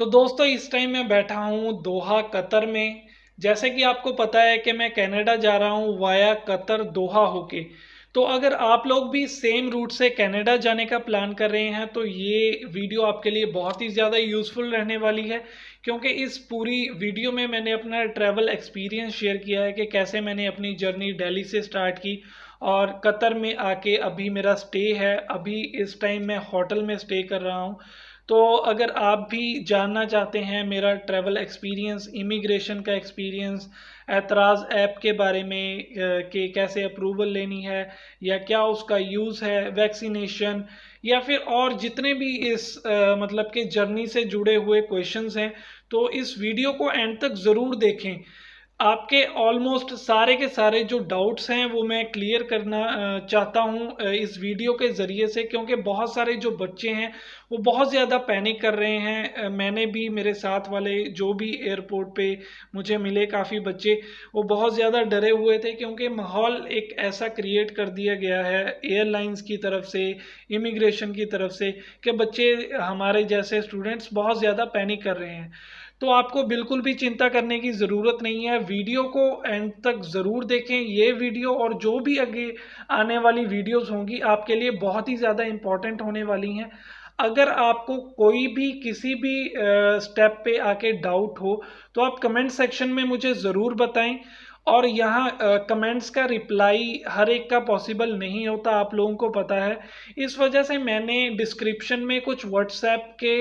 तो दोस्तों इस टाइम मैं बैठा हूँ दोहा कतर में। जैसे कि आपको पता है कि मैं कनाडा जा रहा हूँ वाया कतर दोहा होके। तो अगर आप लोग भी सेम रूट से कनाडा जाने का प्लान कर रहे हैं तो ये वीडियो आपके लिए बहुत ही ज़्यादा यूज़फुल रहने वाली है, क्योंकि इस पूरी वीडियो में मैंने अपना ट्रैवल एक्सपीरियंस शेयर किया है कि कैसे मैंने अपनी जर्नी दिल्ली से स्टार्ट की और कतर में आके अभी मेरा स्टे है। अभी इस टाइम मैं होटल में स्टे कर रहा हूँ। तो अगर आप भी जानना चाहते हैं मेरा ट्रैवल एक्सपीरियंस, इमिग्रेशन का एक्सपीरियंस, ऐतराज़ ऐप के बारे में कि कैसे अप्रूवल लेनी है या क्या उसका यूज़ है, वैक्सीनेशन या फिर और जितने भी इस मतलब के जर्नी से जुड़े हुए क्वेश्चंस हैं, तो इस वीडियो को एंड तक ज़रूर देखें। आपके ऑलमोस्ट सारे के सारे जो डाउट्स हैं वो मैं क्लियर करना चाहता हूँ इस वीडियो के ज़रिए से, क्योंकि बहुत सारे जो बच्चे हैं वो बहुत ज़्यादा पैनिक कर रहे हैं। मैंने भी, मेरे साथ वाले जो भी एयरपोर्ट पे मुझे मिले काफ़ी बच्चे, वो बहुत ज़्यादा डरे हुए थे, क्योंकि माहौल एक ऐसा क्रिएट कर दिया गया है एयरलाइंस की तरफ से, इमिग्रेशन की तरफ से, कि बच्चे हमारे जैसे स्टूडेंट्स बहुत ज़्यादा पैनिक कर रहे हैं। तो आपको बिल्कुल भी चिंता करने की ज़रूरत नहीं है। वीडियो को एंड तक ज़रूर देखें। ये वीडियो और जो भी आगे आने वाली वीडियोस होंगी आपके लिए बहुत ही ज़्यादा इम्पॉर्टेंट होने वाली हैं। अगर आपको कोई भी किसी भी स्टेप पे आके डाउट हो तो आप कमेंट सेक्शन में मुझे ज़रूर बताएं। और यहाँ कमेंट्स का रिप्लाई हर एक का पॉसिबल नहीं होता, आप लोगों को पता है। इस वजह से मैंने डिस्क्रिप्शन में कुछ व्हाट्सएप के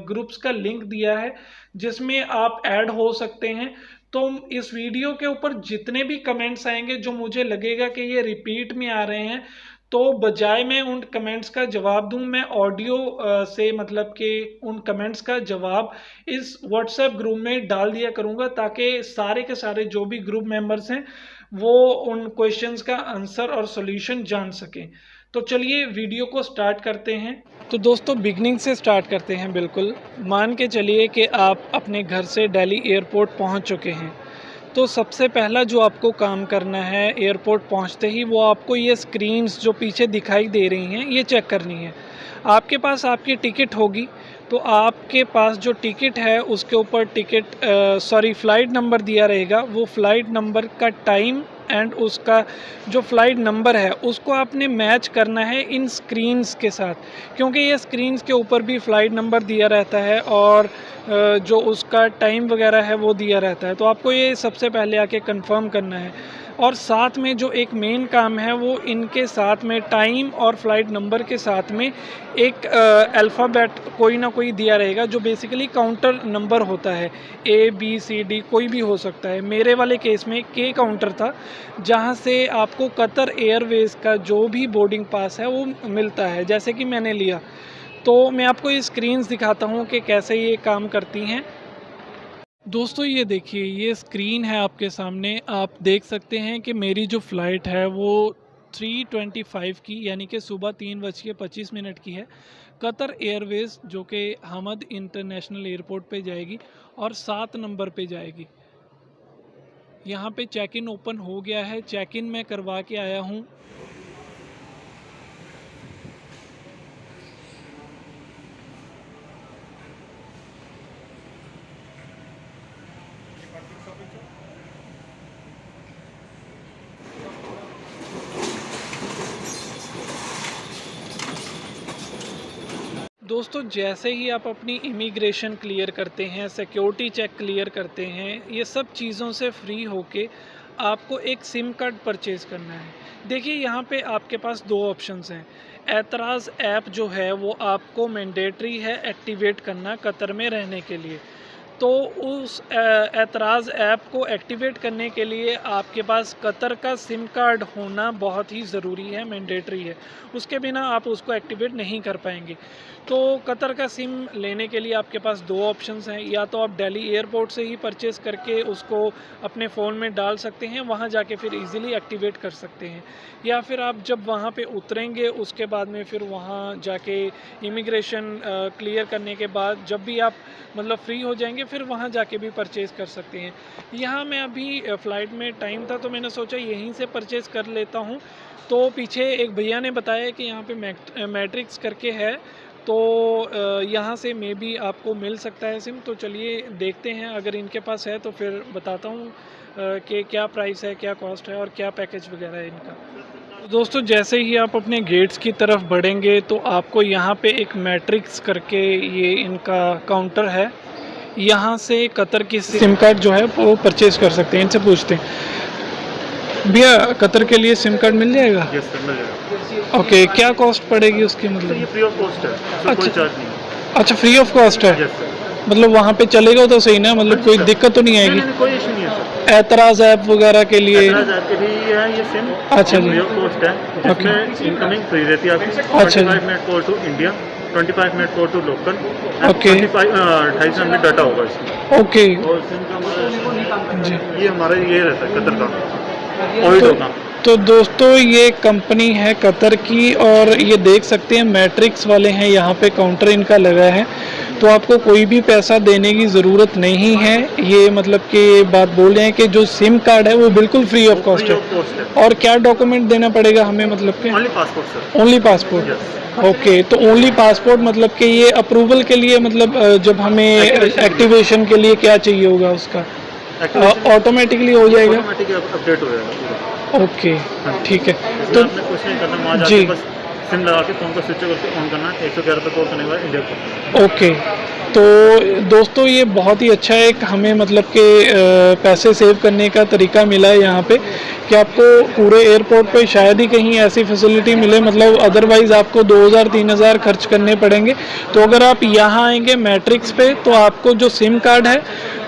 ग्रुप्स का लिंक दिया है जिसमें आप ऐड हो सकते हैं। तो इस वीडियो के ऊपर जितने भी कमेंट्स आएंगे जो मुझे लगेगा कि ये रिपीट में आ रहे हैं, तो बजाय मैं उन कमेंट्स का जवाब दूं, मैं ऑडियो से मतलब कि उन कमेंट्स का जवाब इस व्हाट्सएप ग्रुप में डाल दिया करूंगा, ताकि सारे के सारे जो भी ग्रुप मेंबर्स हैं वो उन क्वेश्चंस का आंसर और सॉल्यूशन जान सकें। तो चलिए वीडियो को स्टार्ट करते हैं। तो दोस्तों बिगनिंग से स्टार्ट करते हैं। बिल्कुल मान के चलिए कि आप अपने घर से दिल्ली एयरपोर्ट पहुंच चुके हैं। तो सबसे पहला जो आपको काम करना है एयरपोर्ट पहुंचते ही, वो आपको ये स्क्रीन्स जो पीछे दिखाई दे रही हैं ये चेक करनी है। आपके पास आपकी टिकट होगी, तो आपके पास जो टिकट है उसके ऊपर फ़्लाइट नंबर दिया रहेगा। वो फ़्लाइट नंबर का टाइम एंड उसका जो फ़्लाइट नंबर है उसको आपने मैच करना है इन स्क्रीन्स के साथ, क्योंकि ये स्क्रीन्स के ऊपर भी फ़्लाइट नंबर दिया रहता है और जो उसका टाइम वगैरह है वो दिया रहता है। तो आपको ये सबसे पहले आके कंफर्म करना है। और साथ में जो एक मेन काम है वो इनके साथ में टाइम और फ़्लाइट नंबर के साथ में एक अल्फ़ाबेट कोई ना कोई दिया रहेगा जो बेसिकली काउंटर नंबर होता है। ABCD कोई भी हो सकता है। मेरे वाले केस में K काउंटर था, जहाँ से आपको कतर एयरवेज़ का जो भी बोर्डिंग पास है वो मिलता है, जैसे कि मैंने लिया। तो मैं आपको ये स्क्रीन्स दिखाता हूँ कि कैसे ये काम करती हैं। दोस्तों ये देखिए, ये स्क्रीन है आपके सामने। आप देख सकते हैं कि मेरी जो फ़्लाइट है वो 3:25 की, यानी कि सुबह 3:25 की है। कतर एयरवेज़ जो कि हमद इंटरनेशनल एयरपोर्ट पे जाएगी और 7 नंबर पे जाएगी। यहाँ पे चेक इन ओपन हो गया है, चेक इन मैं करवा के आया हूँ। दोस्तों जैसे ही आप अपनी इमिग्रेशन क्लियर करते हैं, सिक्योरिटी चेक क्लियर करते हैं, ये सब चीज़ों से फ्री होके आपको एक सिम कार्ड परचेज़ करना है। देखिए यहाँ पे आपके पास दो ऑप्शंस हैं। ऐतराज़ ऐप जो है वो आपको मैंडेटरी है एक्टिवेट करना कतर में रहने के लिए। तो उस ऐतराज़ ऐप को एक्टिवेट करने के लिए आपके पास कतर का सिम कार्ड होना बहुत ही ज़रूरी है, मैंडेटरी है। उसके बिना आप उसको एक्टिवेट नहीं कर पाएंगे। तो कतर का सिम लेने के लिए आपके पास दो ऑप्शंस हैं। या तो आप दिल्ली एयरपोर्ट से ही परचेज़ करके उसको अपने फ़ोन में डाल सकते हैं, वहाँ जाके फिर इजीली एक्टिवेट कर सकते हैं। या फिर आप जब वहाँ पे उतरेंगे उसके बाद में फिर वहाँ जाके इमिग्रेशन क्लियर करने के बाद जब भी आप मतलब फ्री हो जाएंगे फिर वहाँ जाके भी परचेज़ कर सकते हैं। यहाँ मैं अभी फ़्लाइट में टाइम था तो मैंने सोचा यहीं से परचेज़ कर लेता हूँ। तो पीछे एक भैया ने बताया कि यहाँ पे मैट्रिक्स करके है, तो यहाँ से मे बी आपको मिल सकता है सिम। तो चलिए देखते हैं, अगर इनके पास है तो फिर बताता हूँ कि क्या प्राइस है, क्या कॉस्ट है और क्या पैकेज वगैरह है इनका। तो दोस्तों जैसे ही आप अपने गेट्स की तरफ बढ़ेंगे तो आपको यहाँ पे एक मैट्रिक्स करके ये इनका काउंटर है, यहाँ से कतर की सिम कार्ड जो है वो परचेज़ कर सकते हैं। इनसे पूछते हैं, भैया कतर के लिए सिम कार्ड मिल जाएगा? यस सर, मिल जाएगा। ओके, क्या कॉस्ट पड़ेगी उसकी सर ये मतलब? फ्री ऑफ कॉस्ट है, इसका कोई अच्छा चार्ज नहीं है। अच्छा, फ्री ऑफ कॉस्ट है। Yes sir. मतलब वहाँ पे चलेगा तो सही ना, मतलब हाँ जी कोई सर। दिक्कत तो नहीं नहीं आएगी? नहीं नहीं, कोई इशू नहीं है सर। एतराज़ ऐप वगैरह के लिए? एतराज़ ऐप के भी है ये सिम। अच्छा जी। फ्री ऑफ कॉस्ट है, जिसमें इनकमिंग फ्री रहती है आपकी। अच्छा जी। 25 minute call to India, 25 minute call to local, okay. 28 MB data होगा इसमें। ओके और सिम का हमारा जी। ये हमारा ये रहता है कतर का, ओइडो का। तो दोस्तों ये कंपनी है कतर की, और ये देख सकते हैं मैट्रिक्स वाले हैं, यहाँ पे काउंटर इनका लगा है। तो आपको कोई भी पैसा देने की ज़रूरत नहीं है। ये मतलब कि ये बात बोल रहे हैं कि जो सिम कार्ड है वो बिल्कुल फ्री ऑफ कॉस्ट फ्री है। ऑफ कॉस्ट है। और क्या डॉक्यूमेंट देना पड़ेगा हमें, मतलब कि? Only passport sir. Only passport. Yes. Okay, तो ओनली पासपोर्ट मतलब कि ये अप्रूवल के लिए, मतलब जब हमें एक्टिवेशन के लिए क्या चाहिए होगा उसका? ऑटोमेटिकली हो जाएगा? ऑटोमेटिक अपडेट हो जाएगा। ओके ठीक है। इसमें तो आपने कुछ नहीं करना, वहाँ जी जाके बस सिम लगा के फ़ोन को स्विच करके ऑन करना है, 111 पे कॉल करने के बाद इंडिया को। ओके। तो दोस्तों ये बहुत ही अच्छा एक हमें मतलब कि पैसे सेव करने का तरीका मिला है यहाँ पे, कि आपको पूरे एयरपोर्ट पे शायद ही कहीं ऐसी फैसिलिटी मिले, मतलब अदरवाइज़ आपको 2000-3000 खर्च करने पड़ेंगे। तो अगर आप यहाँ आएंगे मैट्रिक्स पे तो आपको जो सिम कार्ड है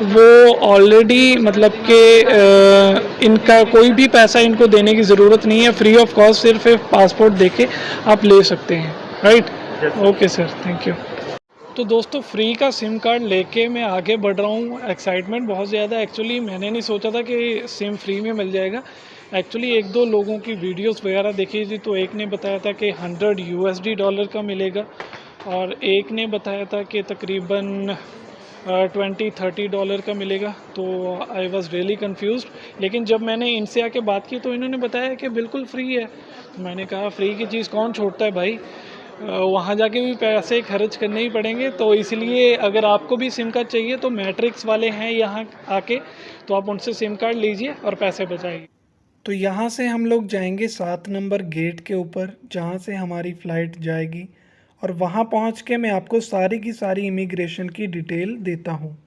वो ऑलरेडी मतलब कि इनका कोई भी पैसा इनको देने की ज़रूरत नहीं है, फ्री ऑफ कॉस्ट सिर्फ एक पासपोर्ट देके आप ले सकते हैं, right? Okay sir, thank you. तो दोस्तों फ्री का सिम कार्ड लेके मैं आगे बढ़ रहा हूँ, एक्साइटमेंट बहुत ज़्यादा। एक्चुअली मैंने नहीं सोचा था कि सिम फ्री में मिल जाएगा। एक्चुअली एक दो लोगों की वीडियोस वगैरह देखी थी, तो एक ने बताया था कि $100 का मिलेगा, और एक ने बताया था कि तकरीबन $20-30 का मिलेगा। तो आई वॉज़ रियली कन्फ्यूज्ड, लेकिन जब मैंने इनसे आके बात की तो इन्होंने बताया कि बिल्कुल फ्री है। तो मैंने कहा फ्री की चीज़ कौन छोड़ता है भाई, वहाँ जाके भी पैसे खर्च करने ही पड़ेंगे। तो इसलिए अगर आपको भी सिम कार्ड चाहिए तो मैट्रिक्स वाले हैं यहाँ आके, तो आप उनसे सिम कार्ड लीजिए और पैसे बचाइए। तो यहाँ से हम लोग जाएंगे 7 नंबर गेट के ऊपर, जहाँ से हमारी फ़्लाइट जाएगी, और वहाँ पहुँच के मैं आपको सारी की सारी इमिग्रेशन की डिटेल देता हूँ।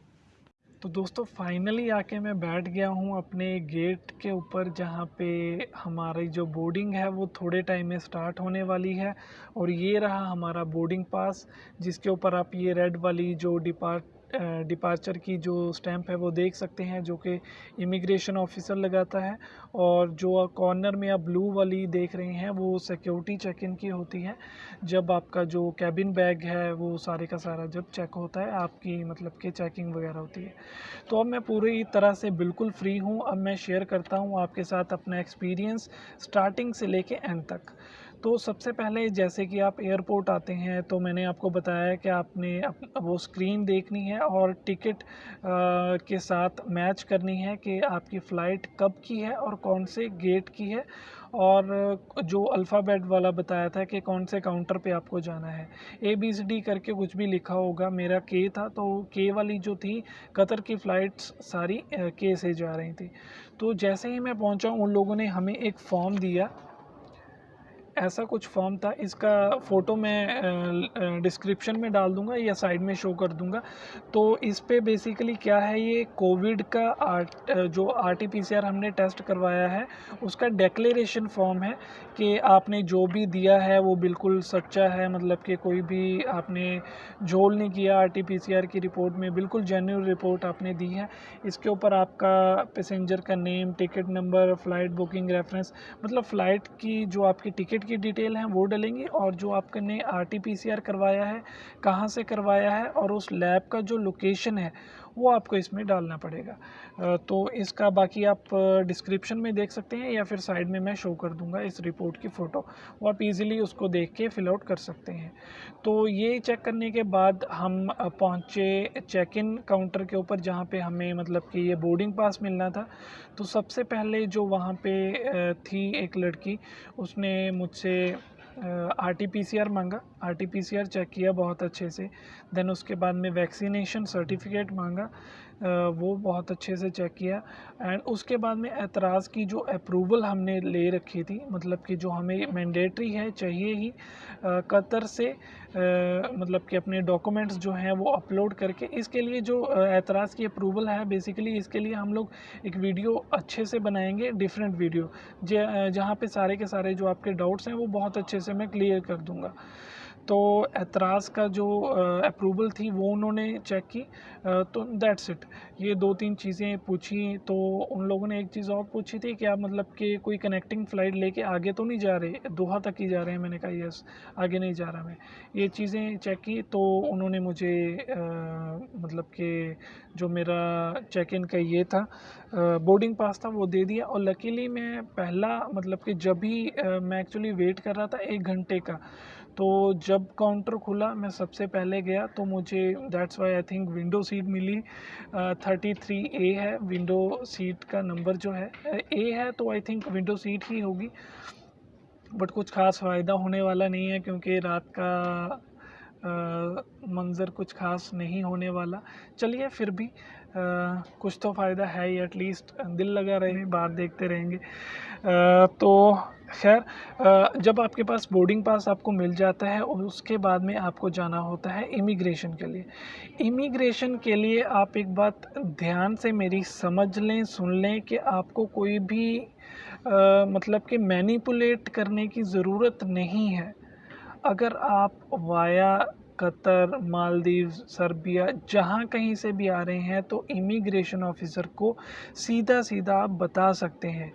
तो दोस्तों फाइनली आके मैं बैठ गया हूँ अपने गेट के ऊपर, जहाँ पे हमारी जो बोर्डिंग है वो थोड़े टाइम में स्टार्ट होने वाली है। और ये रहा हमारा बोर्डिंग पास, जिसके ऊपर आप ये रेड वाली जो डिपार्चर की जो स्टैंप है वो देख सकते हैं, जो कि इमिग्रेशन ऑफिसर लगाता है। और जो कॉर्नर में आप ब्लू वाली देख रहे हैं वो सिक्योरिटी चेक इन की होती है, जब आपका जो कैबिन बैग है वो सारे का सारा जब चेक होता है, आपकी मतलब कि चेकिंग वगैरह होती है। तो अब मैं पूरी तरह से बिल्कुल फ्री हूँ। अब मैं शेयर करता हूँ आपके साथ अपना एक्सपीरियंस स्टार्टिंग से लेके एंड तक। तो सबसे पहले जैसे कि आप एयरपोर्ट आते हैं तो मैंने आपको बताया कि आपने वो स्क्रीन देखनी है और टिकट के साथ मैच करनी है कि आपकी फ़्लाइट कब की है और कौन से गेट की है, और जो अल्फ़ाबेट वाला बताया था कि कौन से काउंटर पे आपको जाना है। ABCD करके कुछ भी लिखा होगा, मेरा के था तो के वाली जो थी कतर की फ़्लाइट्स सारी के से जा रही थी। तो जैसे ही मैं पहुंचा उन लोगों ने हमें एक फॉर्म दिया, ऐसा कुछ फॉर्म था। इसका फ़ोटो मैं डिस्क्रिप्शन में डाल दूंगा या साइड में शो कर दूंगा। तो इस पे बेसिकली क्या है, ये कोविड का जो RT-PCR हमने टेस्ट करवाया है उसका डेक्लेरेशन फॉर्म है कि आपने जो भी दिया है वो बिल्कुल सच्चा है, मतलब कि कोई भी आपने झोल नहीं किया। RT-PCR की रिपोर्ट में बिल्कुल जेन्युइन रिपोर्ट आपने दी है। इसके ऊपर आपका पैसेंजर का name, ticket number, flight booking reference, मतलब फ़्लाइट की जो आपकी टिकट की डिटेल है वो डलेंगी, और जो आपने RT-PCR करवाया है कहाँ से करवाया है और उस लैब का जो लोकेशन है वो आपको इसमें डालना पड़ेगा। तो इसका बाकी आप डिस्क्रिप्शन में देख सकते हैं या फिर साइड में मैं शो कर दूंगा इस रिपोर्ट की फ़ोटो, वो आप इजीली उसको देख के फिल आउट कर सकते हैं। तो ये चेक करने के बाद हम पहुँचे चेक इन काउंटर के ऊपर, जहाँ पे हमें मतलब कि ये बोर्डिंग पास मिलना था। तो सबसे पहले जो वहाँ पे थी एक लड़की, उसने मुझसे RT-PCR मांगा, RT-PCR चेक किया बहुत अच्छे से। देन उसके बाद में वैक्सीनेशन सर्टिफिकेट मांगा, वो बहुत अच्छे से चेक किया। एंड उसके बाद में एतराज़ की जो अप्रूवल हमने ले रखी थी, मतलब कि जो हमें मैंडेटरी है, चाहिए ही कतर से मतलब कि अपने डॉक्यूमेंट्स जो हैं वो अपलोड करके, इसके लिए जो एतराज़ की अप्रूवल है, बेसिकली इसके लिए हम लोग एक वीडियो अच्छे से बनाएंगे, डिफरेंट वीडियो जहाँ पे सारे के सारे जो आपके डाउट्स हैं वो बहुत अच्छे से मैं क्लियर कर दूंगा। तो एतराज़ का जो अप्रूवल थी वो उन्होंने चेक की, तो दैट्स इट। ये 2-3 चीज़ें पूछी, तो उन लोगों ने एक चीज़ और पूछी थी कि आप मतलब कि कोई कनेक्टिंग फ़्लाइट लेके आगे तो नहीं जा रहे, दोहा तक ही जा रहे हैं। मैंने कहा यस, आगे नहीं जा रहा मैं। ये चीज़ें चेक की, तो उन्होंने मुझे मतलब कि जो मेरा चेक इन का ये था, बोर्डिंग पास था, वो दे दिया। और लकीली मैं पहला मतलब कि जब भी मैं एक्चुअली वेट कर रहा था 1 घंटे का, तो जब काउंटर खुला मैं सबसे पहले गया, तो मुझे that's why I think window seat मिली। 33A है विंडो सीट का नंबर जो है, ए है तो आई थिंक विंडो सीट ही होगी। बट कुछ ख़ास फ़ायदा होने वाला नहीं है, क्योंकि रात का मंज़र कुछ ख़ास नहीं होने वाला। चलिए फिर भी कुछ तो फ़ायदा है ही, एटलीस्ट दिल लगा रहे, बाहर देखते रहेंगे। तो खैर, जब आपके पास बोर्डिंग पास आपको मिल जाता है और उसके बाद में आपको जाना होता है इमिग्रेशन के लिए। इमिग्रेशन के लिए आप एक बात ध्यान से मेरी समझ लें, सुन लें कि आपको कोई भी मतलब कि मैनिपुलेट करने की ज़रूरत नहीं है। अगर आप वाया कतर, मालदीव्स, सर्बिया जहाँ कहीं से भी आ रहे हैं, तो इमिग्रेशन ऑफिसर को सीधा-सीधा आप बता सकते हैं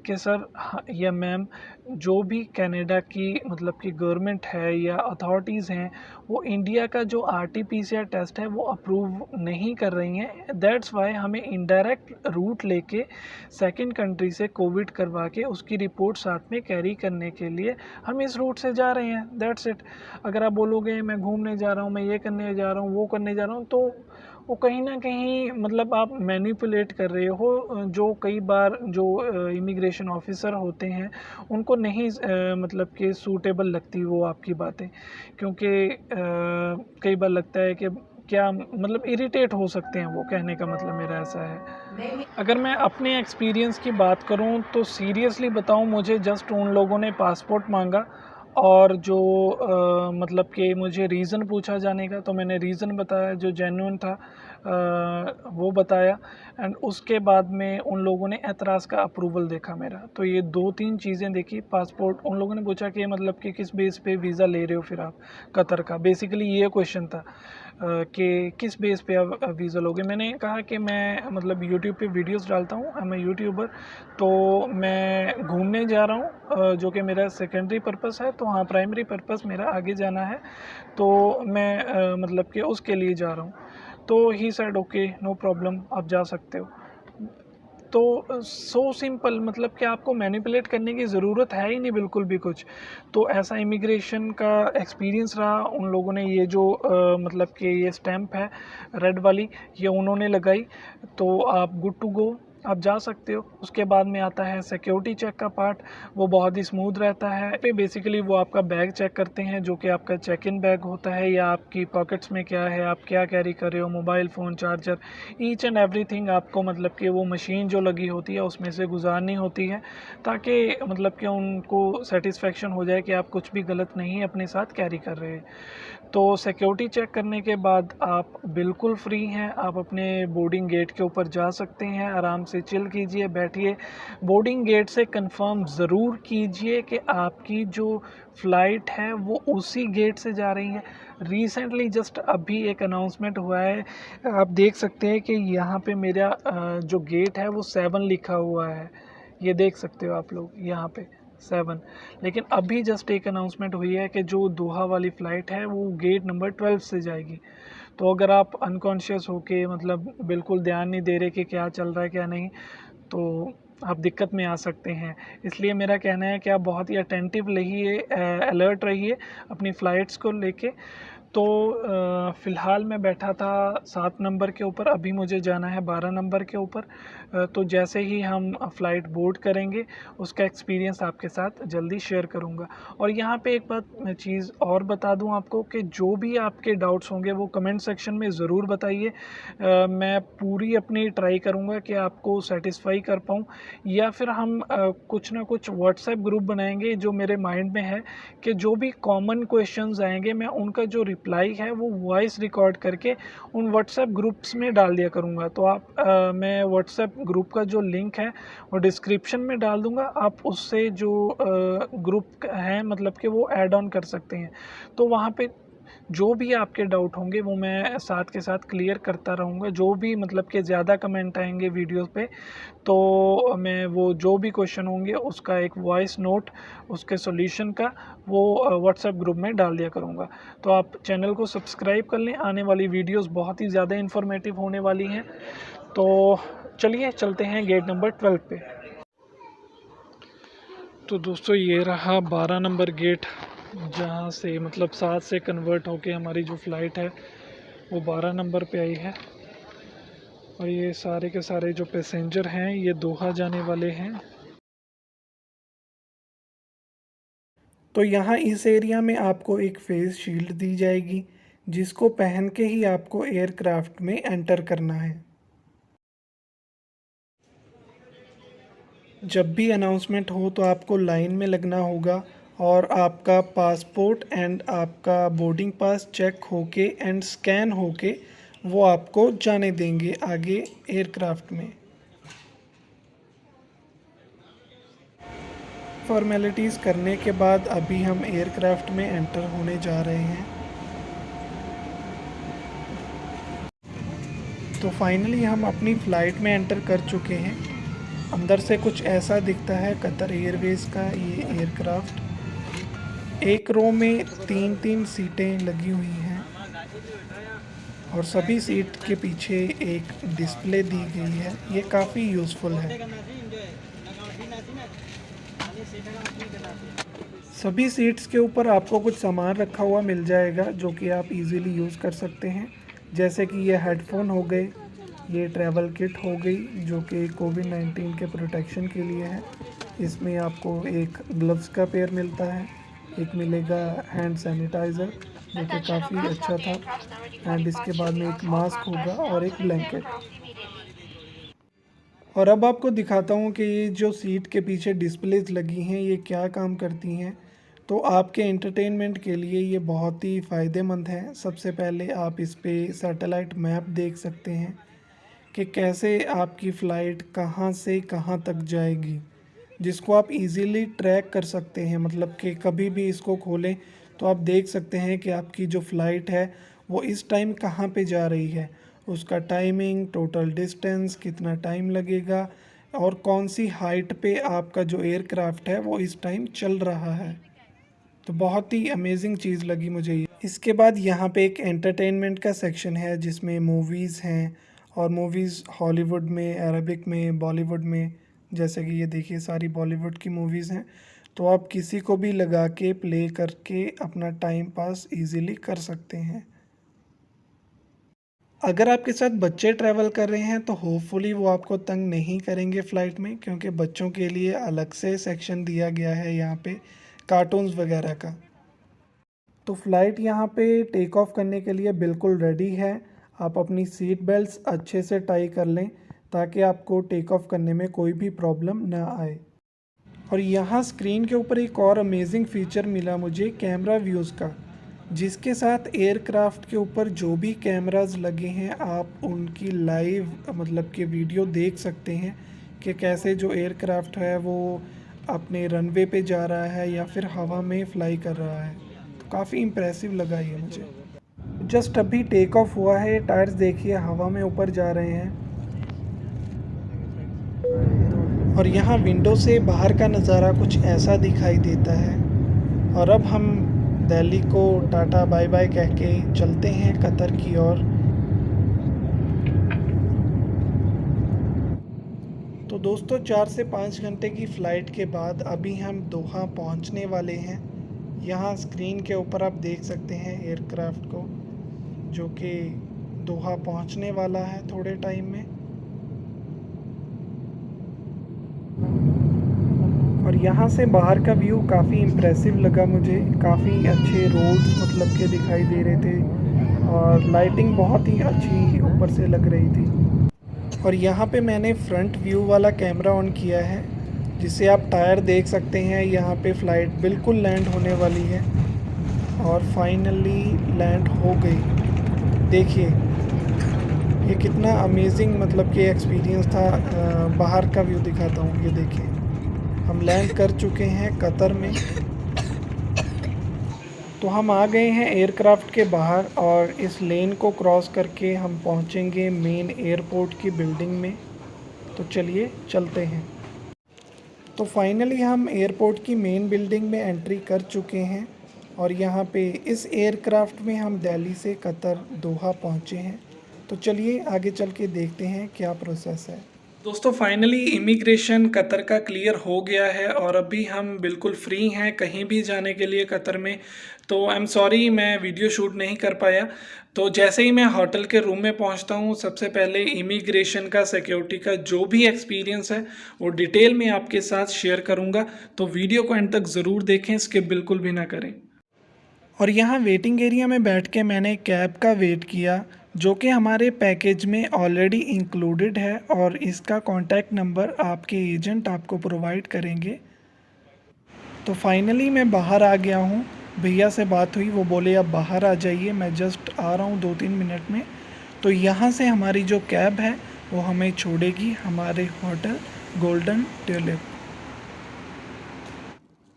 कि सर या मैम, जो भी कनाडा की मतलब कि गवर्नमेंट है या अथॉरिटीज़ हैं, वो इंडिया का जो RT-PCR टेस्ट है वो अप्रूव नहीं कर रही हैं। दैट्स वाई हमें इनडायरेक्ट रूट लेके सेकंड कंट्री से कोविड करवा के उसकी रिपोर्ट साथ में कैरी करने के लिए हम इस रूट से जा रहे हैं, दैट्स इट। अगर आप बोलोगे मैं घूमने जा रहा हूँ, मैं ये करने जा रहा हूँ, वो करने जा रहा हूँ, तो वो कहीं ना कहीं मतलब आप मैनिपुलेट कर रहे हो। जो कई बार जो इमिग्रेशन ऑफिसर होते हैं उनको नहीं मतलब कि सूटेबल लगती वो आपकी बातें, क्योंकि कई बार लगता है कि क्या मतलब इरिटेट हो सकते हैं वो, कहने का मतलब मेरा ऐसा है। अगर मैं अपने एक्सपीरियंस की बात करूं तो सीरियसली बताऊं, मुझे जस्ट उन लोगों ने पासपोर्ट मांगा और जो मतलब कि मुझे रीज़न पूछा जाने का, तो मैंने रीज़न बताया जो जेन्युइन था, वो बताया। एंड उसके बाद में उन लोगों ने एतराज़ का अप्रूवल देखा मेरा। तो ये 2-3 चीज़ें देखी। पासपोर्ट उन लोगों ने पूछा कि मतलब कि किस बेस पे वीज़ा ले रहे हो फिर आप कतर का, बेसिकली ये क्वेश्चन था कि किस बेस पे आप वीज़ा लोगे। मैंने कहा कि मैं मतलब यूट्यूब पे वीडियोस डालता हूँ, मैं यूट्यूबर, तो मैं घूमने जा रहा हूँ, जो कि मेरा सेकेंडरी पर्पस है। तो हाँ, प्राइमरी पर्पस मेरा आगे जाना है, तो मैं मतलब कि उसके लिए जा रहा हूँ। तो he said okay, no problem, आप जा सकते हो। तो सो सिंपल, मतलब कि आपको मैनिपुलेट करने की ज़रूरत है ही नहीं बिल्कुल भी कुछ। तो ऐसा इमिग्रेशन का एक्सपीरियंस रहा। उन लोगों ने ये जो मतलब कि ये स्टैंप है रेड वाली, ये उन्होंने लगाई, तो आप गुड टू गो, आप जा सकते हो। उसके बाद में आता है सिक्योरिटी चेक का पार्ट, वो बहुत ही स्मूथ रहता है। पे बेसिकली वो आपका बैग चेक करते हैं, जो कि आपका चेक इन बैग होता है, या आपकी पॉकेट्स में क्या है, आप क्या कैरी कर रहे हो, mobile phone, charger, each and everything आपको मतलब कि वो मशीन जो लगी होती है उसमें से गुजारनी होती है, ताकि मतलब कि उनको सेटिस्फेक्शन हो जाए कि आप कुछ भी गलत नहीं अपने साथ कैरी कर रहे हैं। तो सिक्योरिटी चेक करने के बाद आप बिल्कुल फ्री हैं, आप अपने बोर्डिंग गेट के ऊपर जा सकते हैं। आराम से चिल कीजिए, बैठिए। बोर्डिंग गेट से कंफर्म ज़रूर कीजिए कि आपकी जो फ़्लाइट है वो उसी गेट से जा रही है। रिसेंटली जस्ट अभी एक अनाउंसमेंट हुआ है, आप देख सकते हैं कि यहाँ पे मेरा जो गेट है वो 7 लिखा हुआ है, ये देख सकते हो आप लोग यहाँ पे 7। लेकिन अभी जस्ट एक अनाउंसमेंट हुई है कि जो दोहा वाली फ़्लाइट है वो गेट नंबर 12 से जाएगी। तो अगर आप अनकॉन्शियस होके मतलब बिल्कुल ध्यान नहीं दे रहे कि क्या चल रहा है क्या नहीं, तो आप दिक्कत में आ सकते हैं। इसलिए मेरा कहना है कि आप बहुत ही अटेंटिव रहिए, अलर्ट रहिए अपनी फ़्लाइट्स को लेके। तो फ़िलहाल मैं बैठा था 7 नंबर के ऊपर, अभी मुझे जाना है 12 नंबर के ऊपर। तो जैसे ही हम फ़्लाइट बोर्ड करेंगे उसका एक्सपीरियंस आपके साथ जल्दी शेयर करूँगा। और यहाँ पे एक बात मैं चीज़ और बता दूँ आपको कि जो भी आपके डाउट्स होंगे वो कमेंट सेक्शन में ज़रूर बताइए। मैं पूरी अपनी ट्राई करूँगा कि आपको सैटिस्फाई कर पाऊँ, या फिर हम कुछ ना कुछ व्हाट्सएप ग्रुप बनाएँगे जो मेरे माइंड में है कि जो भी कॉमन क्वेश्चंस आएँगे मैं उनका जो रिप्लाई है वो वॉइस रिकॉर्ड करके उन व्हाट्सएप ग्रुप्स में डाल दिया करूँगा। तो मैं व्हाट्सएप ग्रुप का जो लिंक है वो डिस्क्रिप्शन में डाल दूँगा, आप उससे जो ग्रुप है मतलब कि वो ऐड ऑन कर सकते हैं। तो वहाँ पे जो भी आपके डाउट होंगे वो मैं साथ के साथ क्लियर करता रहूँगा। जो भी मतलब कि ज़्यादा कमेंट आएँगे वीडियो पे, तो मैं वो जो भी क्वेश्चन होंगे उसका एक वॉइस नोट उसके सॉल्यूशन का वो व्हाट्सएप ग्रुप में डाल दिया करूँगा। तो आप चैनल को सब्सक्राइब कर लें, आने वाली वीडियोस बहुत ही ज़्यादा इन्फॉर्मेटिव होने वाली हैं। तो चलिए चलते हैं गेट नंबर 12 पे। तो दोस्तों ये रहा 12 नंबर गेट, जहाँ से मतलब 7 से कन्वर्ट होके हमारी जो फ़्लाइट है वो 12 नंबर पे आई है। और ये सारे के सारे जो पैसेंजर हैं ये दोहा जाने वाले हैं। तो यहाँ इस एरिया में आपको एक फेस शील्ड दी जाएगी जिसको पहन के ही आपको एयरक्राफ्ट में एंटर करना है। जब भी अनाउंसमेंट हो तो आपको लाइन में लगना होगा और आपका पासपोर्ट एंड आपका बोर्डिंग पास चेक होके एंड स्कैन होके वो आपको जाने देंगे आगे एयरक्राफ्ट में। फॉर्मेलिटीज़ करने के बाद अभी हम एयरक्राफ्ट में एंटर होने जा रहे हैं। तो फाइनली हम अपनी फ़्लाइट में एंटर कर चुके हैं। अंदर से कुछ ऐसा दिखता है कतर एयरवेज़ का ये एयरक्राफ्ट। एक रो में 3-3 सीटें लगी हुई हैं और सभी सीट के पीछे एक डिस्प्ले दी गई है। ये काफ़ी यूज़फुल है। सभी सीट्स के ऊपर आपको कुछ सामान रखा हुआ मिल जाएगा जो कि आप इजीली यूज़ कर सकते हैं, जैसे कि ये हेडफोन हो गए, ये ट्रैवल किट हो गई जो कि कोविड-19 के प्रोटेक्शन के लिए है। इसमें आपको एक ग्लव्स का पेयर मिलता है, एक मिलेगा हैंड सैनिटाइज़र जो कि काफ़ी अच्छा था, एंड इसके बाद में एक मास्क होगा और एक ब्लैंकेट। और अब आपको दिखाता हूँ कि ये जो सीट के पीछे डिस्प्लेज लगी हैं ये क्या काम करती हैं। तो आपके एंटरटेनमेंट के लिए ये बहुत ही फ़ायदेमंद है। सबसे पहले आप इस पे सैटेलाइट मैप देख सकते हैं कि कैसे आपकी फ़्लाइट कहाँ से कहाँ तक जाएगी, जिसको आप इजीली ट्रैक कर सकते हैं। मतलब कि कभी भी इसको खोलें तो आप देख सकते हैं कि आपकी जो फ़्लाइट है वो इस टाइम कहाँ पे जा रही है, उसका टाइमिंग, टोटल डिस्टेंस, कितना टाइम लगेगा और कौन सी हाइट पे आपका जो एयरक्राफ्ट है वो इस टाइम चल रहा है। तो बहुत ही अमेजिंग चीज़ लगी मुझे ये। इसके बाद यहाँ पे एक एंटरटेनमेंट का सेक्शन है जिसमें मूवीज़ हैं, और मूवीज़ हॉलीवुड में, अरबिक में, बॉलीवुड में, जैसे कि ये देखिए सारी बॉलीवुड की मूवीज़ हैं। तो आप किसी को भी लगा के प्ले करके अपना टाइम पास इजीली कर सकते हैं। अगर आपके साथ बच्चे ट्रैवल कर रहे हैं तो होपफुली वो आपको तंग नहीं करेंगे फ़्लाइट में, क्योंकि बच्चों के लिए अलग से सेक्शन दिया गया है यहाँ पे कार्टून्स वगैरह का। तो फ़्लाइट यहाँ पे टेक ऑफ करने के लिए बिल्कुल रेडी है। आप अपनी सीट बेल्ट्स अच्छे से टाई कर लें ताकि आपको टेक ऑफ करने में कोई भी प्रॉब्लम ना आए। और यहाँ स्क्रीन के ऊपर एक और अमेजिंग फ़ीचर मिला मुझे कैमरा व्यूज़ का, जिसके साथ एयरक्राफ्ट के ऊपर जो भी कैमरास लगे हैं आप उनकी लाइव मतलब कि वीडियो देख सकते हैं कि कैसे जो एयरक्राफ्ट है वो अपने रनवे पे जा रहा है या फिर हवा में फ़्लाई कर रहा है। तो काफ़ी इम्प्रेसिव लगा ये मुझे। जस्ट अभी टेक ऑफ हुआ है, टायर्स देखिए हवा में ऊपर जा रहे हैं। और यहाँ विंडो से बाहर का नज़ारा कुछ ऐसा दिखाई देता है। और अब हम दिल्ली को टाटा बाय बाय कह के चलते हैं कतर की ओर। तो दोस्तों 4 से 5 घंटे की फ़्लाइट के बाद अभी हम दोहा पहुंचने वाले हैं। यहाँ स्क्रीन के ऊपर आप देख सकते हैं एयरक्राफ्ट को, जो कि दोहा पहुंचने वाला है थोड़े टाइम में। और यहाँ से बाहर का व्यू काफ़ी इम्प्रेसिव लगा मुझे। काफ़ी अच्छे रोड्स मतलब के दिखाई दे रहे थे और लाइटिंग बहुत ही अच्छी ऊपर से लग रही थी। और यहाँ पे मैंने फ्रंट व्यू वाला कैमरा ऑन किया है, जिससे आप टायर देख सकते हैं। यहाँ पे फ़्लाइट बिल्कुल लैंड होने वाली है और फाइनली लैंड हो गई। देखिए ये कितना अमेजिंग मतलब कि एक्सपीरियंस था। बाहर का व्यू दिखाता हूँ, ये देखिए हम लैंड कर चुके हैं कतर में। तो हम आ गए हैं एयरक्राफ्ट के बाहर और इस लेन को क्रॉस करके हम पहुंचेंगे मेन एयरपोर्ट की बिल्डिंग में। तो चलिए चलते हैं। तो फाइनली हम एयरपोर्ट की मेन बिल्डिंग में एंट्री कर चुके हैं और यहाँ पे इस एयरक्राफ्ट में हम दिल्ली से कतर दोहा पहुँचे हैं। तो चलिए आगे चल के देखते हैं क्या प्रोसेस है। दोस्तों फाइनली इमिग्रेशन कतर का क्लियर हो गया है और अभी हम बिल्कुल फ्री हैं कहीं भी जाने के लिए कतर में। तो आई एम सॉरी मैं वीडियो शूट नहीं कर पाया। तो जैसे ही मैं होटल के रूम में पहुंचता हूं, सबसे पहले इमिग्रेशन का, सिक्योरिटी का जो भी एक्सपीरियंस है वो डिटेल में आपके साथ शेयर करूंगा। तो वीडियो को एंड तक ज़रूर देखें, स्किप बिल्कुल भी ना करें। और यहाँ वेटिंग एरिया में बैठ के मैंने कैब का वेट किया, जो कि हमारे पैकेज में ऑलरेडी इंक्लूडेड है और इसका कॉन्टैक्ट नंबर आपके एजेंट आपको प्रोवाइड करेंगे। तो फाइनली मैं बाहर आ गया हूँ। भैया से बात हुई, वो बोले अब बाहर आ जाइए, मैं जस्ट आ रहा हूँ 2-3 मिनट में। तो यहाँ से हमारी जो कैब है वो हमें छोड़ेगी हमारे होटल गोल्डन ट्यूलिप।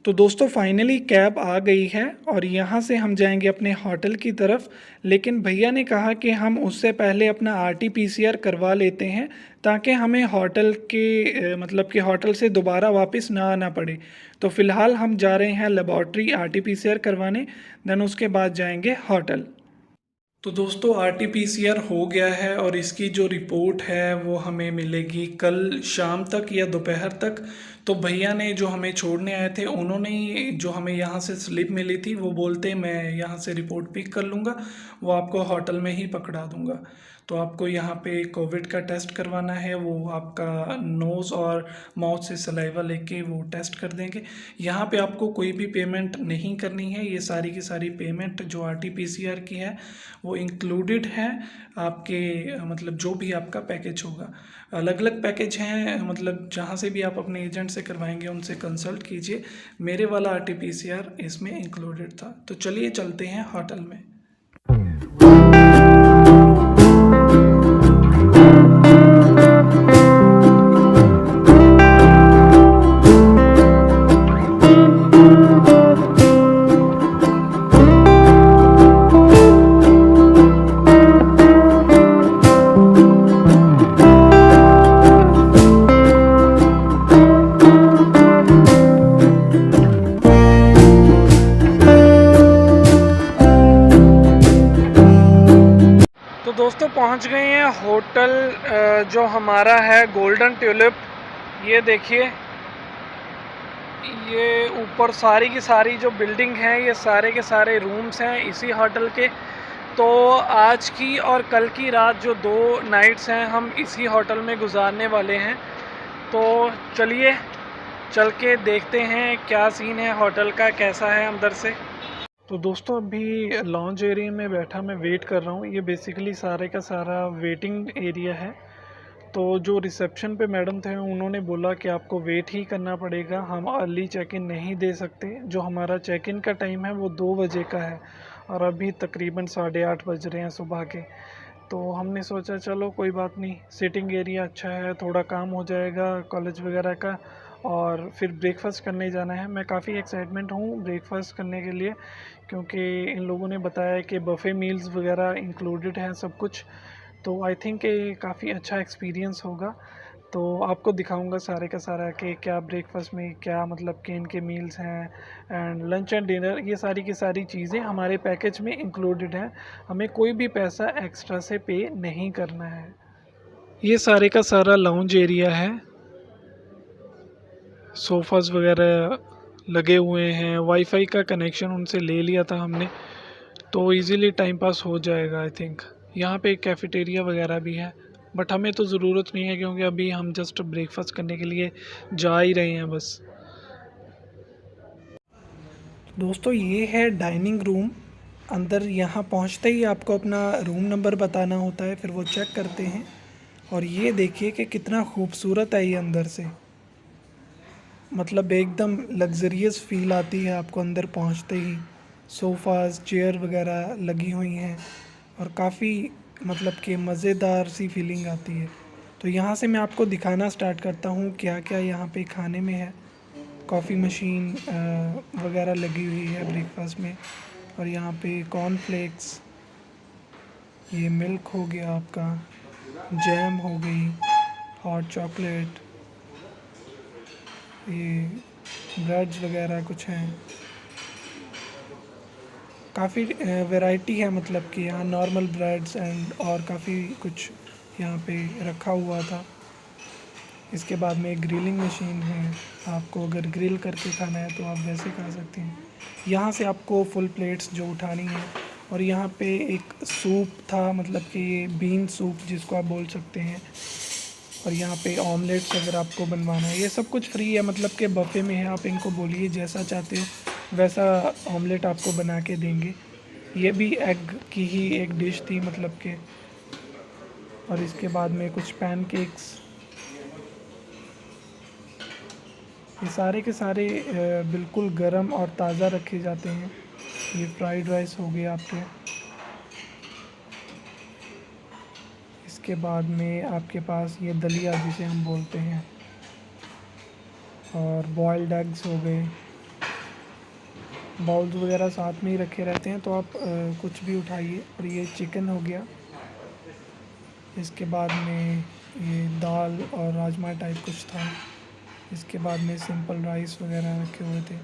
तो दोस्तों फाइनली कैब आ गई है और यहाँ से हम जाएंगे अपने होटल की तरफ। लेकिन भैया ने कहा कि हम उससे पहले अपना RT-PCR करवा लेते हैं, ताकि हमें होटल के मतलब कि होटल से दोबारा वापस ना आना पड़े। तो फ़िलहाल हम जा रहे हैं लेबॉर्ट्री RT-PCR करवाने, देन उसके बाद जाएंगे होटल। तो दोस्तों RT-PCR हो गया है और इसकी जो रिपोर्ट है वो हमें मिलेगी कल शाम तक या दोपहर तक। तो भैया ने जो हमें छोड़ने आए थे, उन्होंने ही जो हमें यहाँ से स्लिप मिली थी वो बोलते मैं यहाँ से रिपोर्ट पिक कर लूँगा, वो आपको होटल में ही पकड़ा दूँगा। तो आपको यहाँ पे कोविड का टेस्ट करवाना है, वो आपका नोज़ और माउथ से सलाइवा लेके वो टेस्ट कर देंगे। यहाँ पे आपको कोई भी पेमेंट नहीं करनी है, ये सारी की सारी पेमेंट जो RT-PCR की है वो इंक्लूडेड है आपके मतलब जो भी आपका पैकेज होगा। अलग अलग पैकेज हैं, मतलब जहाँ से भी आप अपने एजेंट से करवाएंगे उनसे कंसल्ट कीजिए। मेरे वाला RT-PCR इसमें इंक्लूडेड था। तो चलिए चलते हैं होटल में। तो दोस्तों पहुंच गए हैं होटल जो हमारा है गोल्डन ट्यूलिप। ये देखिए, ये ऊपर सारी की सारी जो बिल्डिंग है, ये सारे के सारे रूम्स हैं इसी होटल के। तो आज की और कल की रात जो 2 नाइट्स हैं हम इसी होटल में गुजारने वाले हैं। तो चलिए चल के देखते हैं क्या सीन है होटल का, कैसा है अंदर से। तो दोस्तों अभी लॉन्ज एरिया में बैठा मैं वेट कर रहा हूँ। ये बेसिकली सारे का सारा वेटिंग एरिया है। तो जो रिसेप्शन पे मैडम थे उन्होंने बोला कि आपको वेट ही करना पड़ेगा, हम अर्ली चेक इन नहीं दे सकते। जो हमारा चेक इन का टाइम है वो 2 बजे का है और अभी तकरीबन 8:30 बज रहे हैं सुबह के। तो हमने सोचा चलो कोई बात नहीं, सिटिंग एरिया अच्छा है, थोड़ा काम हो जाएगा कॉलेज वगैरह का और फिर ब्रेकफास्ट करने जाना है। मैं काफ़ी एक्साइटमेंट हूँ ब्रेकफास्ट करने के लिए, क्योंकि इन लोगों ने बताया कि बफ़े मील्स वगैरह इंक्लूडेड हैं सब कुछ। तो आई थिंक ये काफ़ी अच्छा एक्सपीरियंस होगा। तो आपको दिखाऊंगा सारे का सारा कि क्या ब्रेकफास्ट में क्या मतलब कि इनके मील्स हैं एंड लंच एंड डिनर, ये सारी की सारी चीज़ें हमारे पैकेज में इंक्लूडेड हैं। हमें कोई भी पैसा एक्स्ट्रा से पे नहीं करना है। ये सारे का सारा लाउंज एरिया है, सोफ़ाज़ वगैरह लगे हुए हैं, वाईफाई का कनेक्शन उनसे ले लिया था हमने, तो इजीली टाइम पास हो जाएगा आई थिंक। यहाँ पे एक कैफेटेरिया वगैरह भी है, बट हमें तो ज़रूरत नहीं है क्योंकि अभी हम जस्ट ब्रेकफास्ट करने के लिए जा ही रहे हैं बस। दोस्तों ये है डाइनिंग रूम। अंदर यहाँ पहुँचते ही आपको अपना रूम नंबर बताना होता है, फिर वो चेक करते हैं। और ये देखिए कि कितना खूबसूरत है ये अंदर से, मतलब एकदम लग्जरियस फील आती है आपको अंदर पहुँचते ही। सोफ़ाज़ चेयर वगैरह लगी हुई हैं और काफ़ी मतलब कि मज़ेदार सी फीलिंग आती है। तो यहाँ से मैं आपको दिखाना स्टार्ट करता हूँ क्या क्या यहाँ पे खाने में है। कॉफ़ी मशीन वगैरह लगी हुई है ब्रेकफास्ट में, और यहाँ पे कॉर्नफ्लेक्स, ये मिल्क हो गया आपका, जैम हो गई, हॉट चॉकलेट, ये ब्रेड्स वगैरह कुछ हैं। काफ़ी वैरायटी है, मतलब कि यहाँ नॉर्मल ब्रेड्स एंड और काफ़ी कुछ यहाँ पे रखा हुआ था। इसके बाद में एक ग्रिलिंग मशीन है, आपको अगर ग्रिल करके खाना है तो आप वैसे खा सकते हैं। यहाँ से आपको फुल प्लेट्स जो उठानी है। और यहाँ पे एक सूप था, मतलब कि ये बीन सूप जिसको आप बोल सकते हैं। और यहाँ पे ऑमलेट्स अगर आपको बनवाना है, ये सब कुछ फ्री है, मतलब कि बफ़े में है। आप इनको बोलिए जैसा चाहते हो वैसा ऑमलेट आपको बना के देंगे। ये भी एग की ही एक डिश थी, मतलब कि। और इसके बाद में कुछ पैनकेक्स, ये सारे के सारे बिल्कुल गरम और ताज़ा रखे जाते हैं। ये फ्राइड राइस हो गए आपके। इसके बाद में आपके पास ये दलिया जिसे हम बोलते हैं, और बॉइल्ड एग्स हो गए। बाउल्स वगैरह साथ में ही रखे रहते हैं, तो आप कुछ भी उठाइए। और ये चिकन हो गया। इसके बाद में ये दाल और राजमा टाइप कुछ था। इसके बाद में सिंपल राइस वगैरह रखे हुए थे।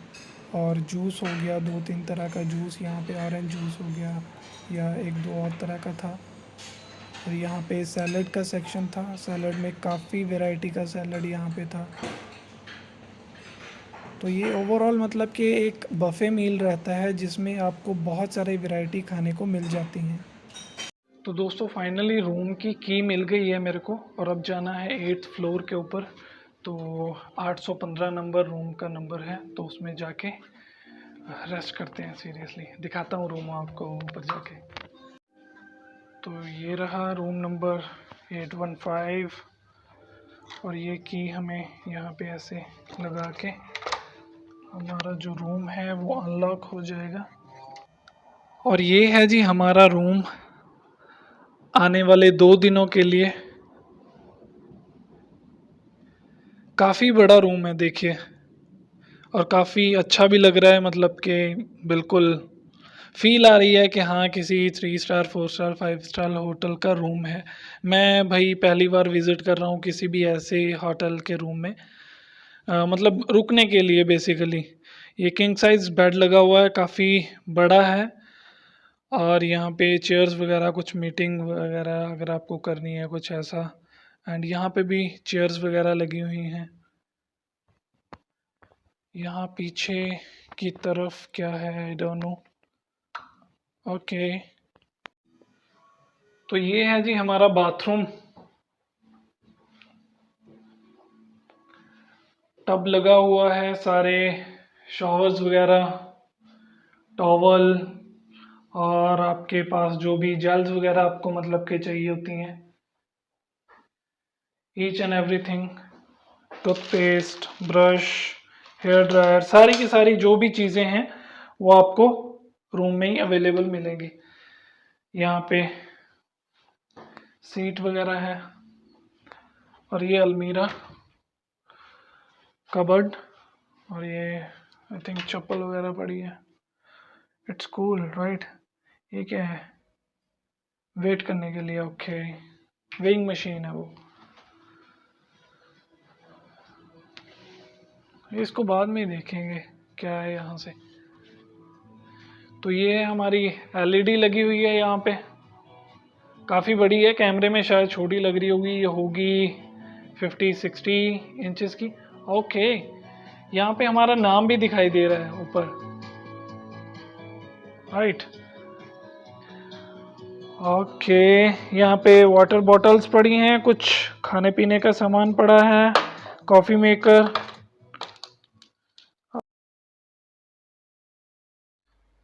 और जूस हो गया, 2-3 तरह का जूस, यहाँ पे ऑरेंज जूस हो गया या 1-2 और तरह का था। और यहाँ पे सैलड का सेक्शन था, सैलड में काफ़ी वैरायटी का सैलड यहाँ पे था। तो ये ओवरऑल मतलब कि एक बफ़े मील रहता है जिसमें आपको बहुत सारी वैरायटी खाने को मिल जाती हैं। तो दोस्तों फाइनली रूम की मिल गई है मेरे को, और अब जाना है 8th फ्लोर के ऊपर। तो 815 नंबर रूम का नंबर है, तो उसमें जाके रेस्ट करते हैं। सीरियसली दिखाता हूँ रूम आपको ऊपर जाके। तो ये रहा रूम नंबर 815, और ये की हमें यहाँ पे ऐसे लगा के हमारा जो रूम है वो अनलॉक हो जाएगा। और ये है जी हमारा रूम आने वाले 2 दिनों के लिए। काफ़ी बड़ा रूम है देखिए, और काफ़ी अच्छा भी लग रहा है, मतलब कि बिल्कुल फील आ रही है कि हाँ किसी 3 स्टार 4 स्टार 5 स्टार होटल का रूम है। मैं भाई पहली बार विज़िट कर रहा हूँ किसी भी ऐसे होटल के रूम में, मतलब रुकने के लिए बेसिकली। ये किंग साइज़ बेड लगा हुआ है, काफ़ी बड़ा है। और यहाँ पे चेयर्स वगैरह, कुछ मीटिंग वगैरह अगर आपको करनी है कुछ ऐसा। एंड यहाँ पे भी चेयर्स वगैरह लगी हुई हैं। यहाँ पीछे की तरफ क्या है आई डोंट नो। ओके, तो ये है जी हमारा बाथरूम। टब लगा हुआ है, सारे शॉवर्स वगैरह, टॉवल, और आपके पास जो भी जेल्स वगैरह आपको मतलब के चाहिए होती हैं, each and everything, toothpaste, brush, hair dryer, सारी की सारी जो भी चीज़ें हैं वो आपको रूम में ही अवेलेबल मिलेंगी। यहाँ पे सीट वगैरह है, और ये अलमीरा, कबर्ड, और ये आई थिंक चप्पल वगैरह पड़ी है। It's cool right. ये क्या है? वेट करने के लिए, ओके, वेइंग मशीन है वो। इसको बाद में ही देखेंगे क्या है यहाँ से। तो ये हमारी एलईडी लगी हुई है यहाँ पे, काफ़ी बड़ी है, कैमरे में शायद छोटी लग रही होगी, ये होगी 50-60 इंचेस की। ओके, यहाँ पे हमारा नाम भी दिखाई दे रहा है ऊपर, राइट। ओके, यहाँ पे वाटर बॉटल्स पड़ी हैं, कुछ खाने पीने का सामान पड़ा है, कॉफ़ी मेकर।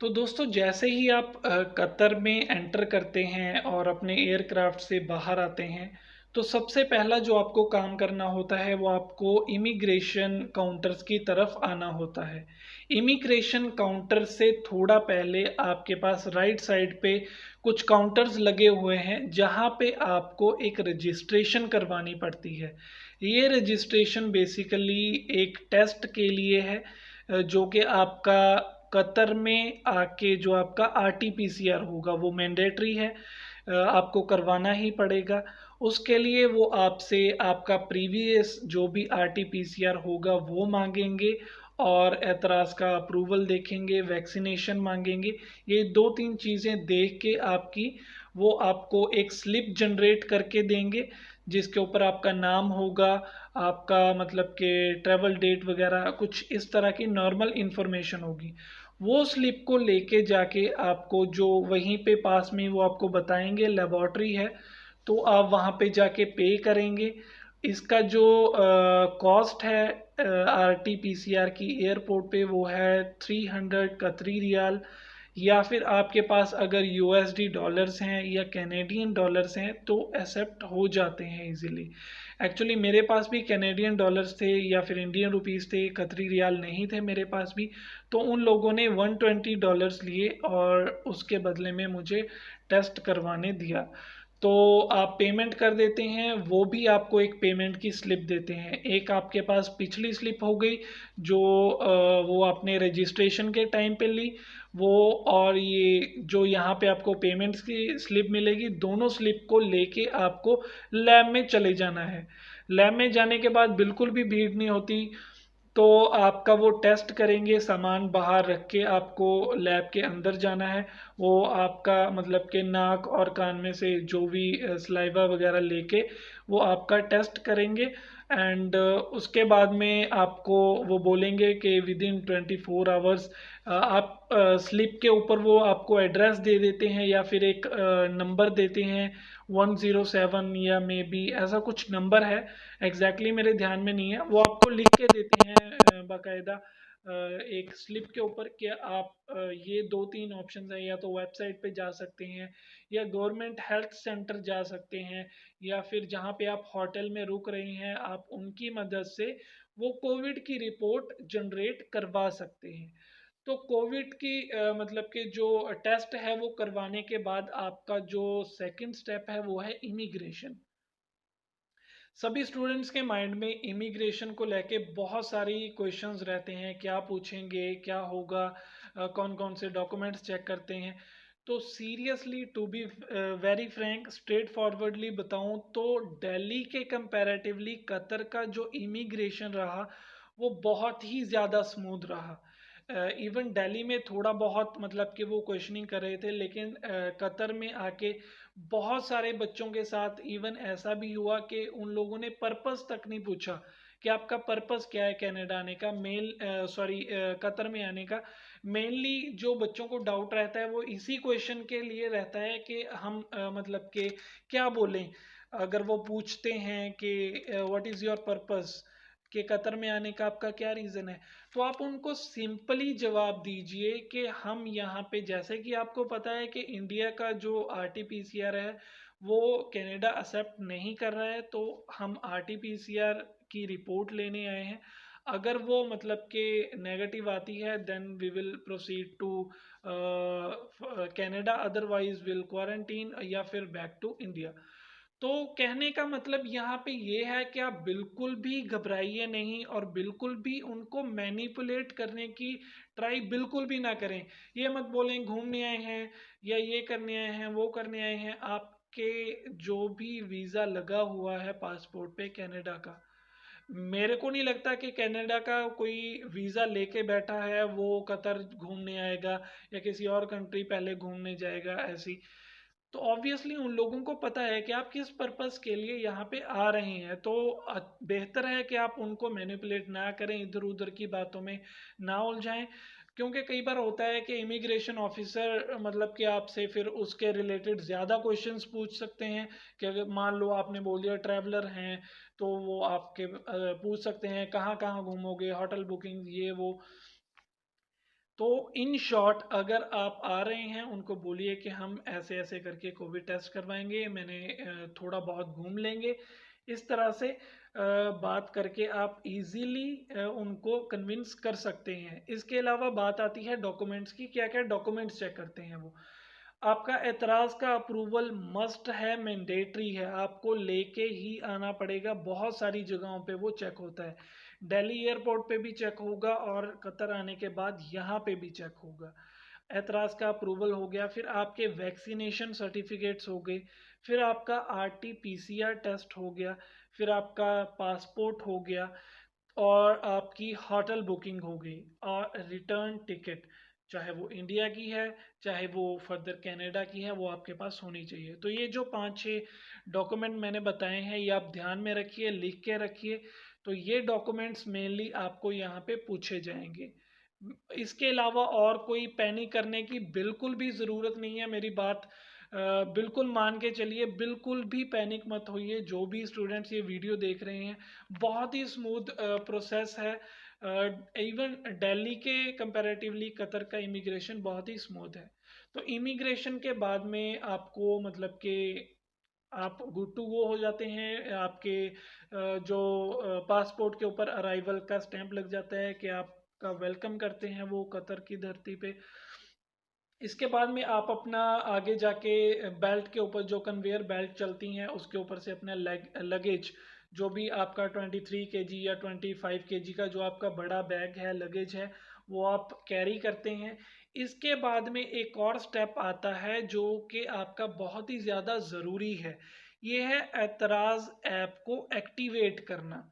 तो दोस्तों, जैसे ही आप कतर में एंटर करते हैं और अपने एयरक्राफ्ट से बाहर आते हैं, तो सबसे पहला जो आपको काम करना होता है वो आपको इमिग्रेशन काउंटर्स की तरफ आना होता है। इमिग्रेशन काउंटर से थोड़ा पहले आपके पास राइट साइड पे कुछ काउंटर्स लगे हुए हैं जहाँ पे आपको एक रजिस्ट्रेशन करवानी पड़ती है। ये रजिस्ट्रेशन बेसिकली एक टेस्ट के लिए है, जो कि आपका कतर में आके जो आपका आरटीपीसीआर होगा वो मैंडेटरी है, आपको करवाना ही पड़ेगा। उसके लिए वो आपसे आपका प्रीवियस जो भी आरटीपीसीआर होगा वो मांगेंगे, और एतराज़ का अप्रूवल देखेंगे, वैक्सीनेशन मांगेंगे। ये 2-3 चीज़ें देख के वो आपको एक स्लिप जनरेट करके देंगे, जिसके ऊपर आपका नाम होगा, आपका मतलब कि ट्रैवल डेट वगैरह कुछ इस तरह की नॉर्मल इन्फॉर्मेशन होगी। वो स्लिप को लेके जाके आपको जो वहीं पे पास में वो आपको बताएंगे लेबॉर्ट्री है, तो आप वहाँ पे जाके पे करेंगे। इसका जो कॉस्ट है आरटीपीसीआर की एयरपोर्ट पे वो है 300 कतरी रियाल, या फिर आपके पास अगर यूएसडी डॉलर्स हैं या कैनेडियन डॉलर्स हैं तो एक्सेप्ट हो जाते हैं इजीली। एक्चुअली मेरे पास भी कैनेडियन डॉलर्स थे या फिर इंडियन रुपीस थे, कतरी रियाल नहीं थे मेरे पास भी, तो उन लोगों ने $120 लिए और उसके बदले में मुझे टेस्ट करवाने दिया। तो आप पेमेंट कर देते हैं, वो भी आपको एक पेमेंट की स्लिप देते हैं। एक आपके पास पिछली स्लिप हो गई जो वो आपने रजिस्ट्रेशन के टाइम पे ली, वो, और ये जो यहाँ पे आपको पेमेंट्स की स्लिप मिलेगी, दोनों स्लिप को लेके आपको लैब में चले जाना है। लैब में जाने के बाद बिल्कुल भी भीड़ नहीं होती, तो आपका वो टेस्ट करेंगे, सामान बाहर रख के आपको लैब के अंदर जाना है। वो आपका मतलब कि नाक और कान में से जो भी सलाइवा वगैरह लेके वो आपका टेस्ट करेंगे, एंड उसके बाद में आपको वो बोलेंगे कि विद इन 24 आवर्स आप स्लिप के ऊपर वो आपको एड्रेस दे देते हैं या फिर एक नंबर देते हैं, 107 या मे बी ऐसा कुछ नंबर है, एग्जैक्टली मेरे ध्यान में नहीं है। वो आपको लिख के देते हैं बाकायदा एक स्लिप के ऊपर कि आप ये 2-3 ऑप्शन है, या तो वेबसाइट पे जा सकते हैं, या गवर्नमेंट हेल्थ सेंटर जा सकते हैं, या फिर जहाँ पे आप होटल में रुक रहे हैं आप उनकी मदद से वो कोविड की रिपोर्ट जनरेट करवा सकते हैं। तो कोविड की मतलब कि जो टेस्ट है वो करवाने के बाद आपका जो सेकंड स्टेप है वो है इमिग्रेशन। सभी स्टूडेंट्स के माइंड में इमिग्रेशन को लेके बहुत सारी क्वेश्चंस रहते हैं, क्या पूछेंगे, क्या होगा, कौन कौन से डॉक्यूमेंट्स चेक करते हैं। तो seriously to be very frank, straight forwardly बताऊं तो दिल्ली के कंपैरेटिवली कतर का जो इमिग्रेशन रहा वो बहुत ही ज़्यादा स्मूथ रहा। इवन दिल्ली में थोड़ा बहुत मतलब कि वो क्वेश्चनिंग कर रहे थे, लेकिन कतर में आके बहुत सारे बच्चों के साथ इवन ऐसा भी हुआ कि उन लोगों ने पर्पस तक नहीं पूछा कि आपका पर्पस क्या है कनाडा आने का, कतर में आने का। मेनली जो बच्चों को डाउट रहता है वो इसी क्वेश्चन के लिए रहता है कि हम मतलब कि क्या बोलें। अगर वो पूछते हैं कि व्हाट इज़ योर पर्पस, कि कतर में आने का आपका क्या रीज़न है, तो आप उनको सिंपली जवाब दीजिए कि हम यहाँ पे, जैसे कि आपको पता है कि इंडिया का जो आरटीपीसीआर है वो कनाडा एक्सेप्ट नहीं कर रहा है, तो हम आरटीपीसीआर की रिपोर्ट लेने आए हैं। अगर वो मतलब कि नेगेटिव आती है then we will proceed to Canada, otherwise will quarantine या फिर बैक टू इंडिया। तो कहने का मतलब यहाँ पे ये है कि आप बिल्कुल भी घबराइए नहीं और बिल्कुल भी उनको मैनिपुलेट करने की ट्राई बिल्कुल भी ना करें। ये मत बोलें घूमने आए हैं या ये करने आए हैं वो करने आए हैं। आपके जो भी वीज़ा लगा हुआ है पासपोर्ट पे कनाडा का, मेरे को नहीं लगता कि कनाडा का कोई वीज़ा लेके बैठा है वो कतर घूमने आएगा या किसी और कंट्री पहले घूमने जाएगा ऐसी। तो ऑब्वियसली उन लोगों को पता है कि आप किस पर्पस के लिए यहाँ पे आ रहे हैं, तो बेहतर है कि आप उनको मैनिपुलेट ना करें, इधर उधर की बातों में ना उलझाएं। क्योंकि कई बार होता है कि इमिग्रेशन ऑफिसर मतलब कि आपसे फिर उसके रिलेटेड ज़्यादा क्वेश्चंस पूछ सकते हैं, कि अगर मान लो आपने बोल दिया ट्रैवलर हैं, तो वो आपके पूछ सकते हैं कहाँ कहाँ घूमोगे, होटल बुकिंग, ये वो। तो इन शॉर्ट अगर आप आ रहे हैं, उनको बोलिए कि हम ऐसे ऐसे करके कोविड टेस्ट करवाएंगे, मैंने थोड़ा बहुत घूम लेंगे। इस तरह से बात करके आप इजीली उनको कन्विंस कर सकते हैं। इसके अलावा बात आती है डॉक्यूमेंट्स की, क्या क्या डॉक्यूमेंट्स चेक करते हैं वो। आपका एतराज़ का अप्रूवल मस्ट है, मैंडेटरी है, आपको लेके ही आना पड़ेगा। बहुत सारी जगहों पे वो चेक होता है, दिल्ली एयरपोर्ट पे भी चेक होगा और कतर आने के बाद यहाँ पे भी चेक होगा। एतराज़ का अप्रूवल हो गया, फिर आपके वैक्सीनेशन सर्टिफिकेट्स हो गए, फिर आपका RT-PCR टेस्ट हो गया, फिर आपका पासपोर्ट हो गया, और आपकी होटल बुकिंग हो गई, और रिटर्न टिकट, चाहे वो इंडिया की है चाहे वो फर्दर कनाडा की है, वो आपके पास होनी चाहिए। तो ये जो 5-6 डॉक्यूमेंट मैंने बताए हैं, ये आप ध्यान में रखिए, लिख के रखिए। तो ये डॉक्यूमेंट्स मेनली आपको यहाँ पे पूछे जाएंगे। इसके अलावा और कोई पैनिक करने की बिल्कुल भी ज़रूरत नहीं है, मेरी बात बिल्कुल मान के चलिए, बिल्कुल भी पैनिक मत होइए। जो भी स्टूडेंट्स ये वीडियो देख रहे हैं, बहुत ही स्मूथ प्रोसेस है। इवन दिल्ली के कंपैरेटिवली कतर का इमिग्रेशन बहुत ही स्मूथ है। तो इमिग्रेशन के बाद में आपको मतलब कि आप गुड टू गो हो जाते हैं। आपके जो पासपोर्ट के ऊपर अराइवल का स्टैंप लग जाता है कि आपका वेलकम करते हैं वो कतर की धरती पे। इसके बाद में आप अपना आगे जाके बेल्ट के ऊपर जो कन्वेयर बेल्ट चलती हैं, उसके ऊपर से अपना लगेज, जो भी आपका 23 kg या 25 kg का जो आपका बड़ा बैग है, लगेज है, वो आप कैरी करते हैं। इसके बाद में एक और स्टेप आता है जो कि आपका बहुत ही ज़्यादा ज़रूरी है, ये है एतराज़ ऐप को एक्टिवेट करना।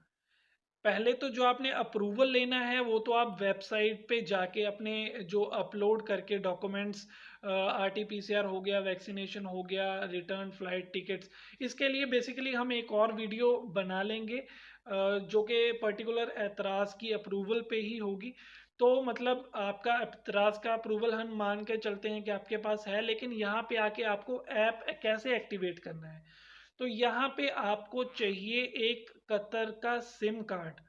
पहले तो जो आपने अप्रूवल लेना है, वो तो आप वेबसाइट पे जाके अपने जो अपलोड करके डॉक्यूमेंट्स, RT-PCR हो गया, वैक्सीनेशन हो गया, रिटर्न फ्लाइट टिकट्स, इसके लिए बेसिकली हम एक और वीडियो बना लेंगे जो कि पर्टिकुलर एतराज़ की अप्रूवल पे ही होगी। तो मतलब आपका एतराज़ का अप्रूवल हम मान के चलते हैं कि आपके पास है, लेकिन यहाँ पे आके आपको ऐप कैसे एक्टिवेट करना है। तो यहाँ पे आपको चाहिए एक कतर का सिम कार्ड।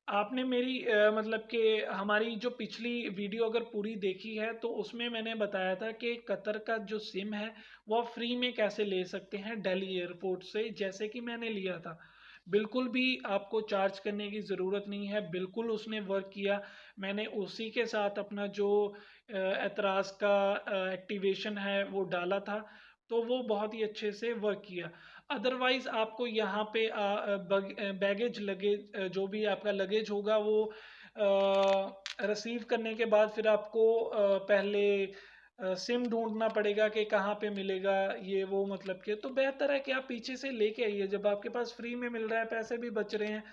आपने मेरी मतलब कि हमारी जो पिछली वीडियो अगर पूरी देखी है, तो उसमें मैंने बताया था कि कतर का जो सिम है वो आप फ्री में कैसे ले सकते हैं दिल्ली एयरपोर्ट से, जैसे कि मैंने लिया था। बिल्कुल भी आपको चार्ज करने की ज़रूरत नहीं है, बिल्कुल उसने वर्क किया। मैंने उसी के साथ अपना जो एतराज़ का एक्टिवेशन है वो डाला था, तो वो बहुत ही अच्छे से वर्क किया। अदरवाइज आपको यहाँ पे बैगेज लगेज, जो भी आपका लगेज होगा वो रिसीव करने के बाद फिर आपको पहले सिम ढूंढना पड़ेगा कि कहाँ पे मिलेगा, ये वो मतलब कि। तो बेहतर है कि आप पीछे से लेके आइए, जब आपके पास फ्री में मिल रहा है, पैसे भी बच रहे हैं,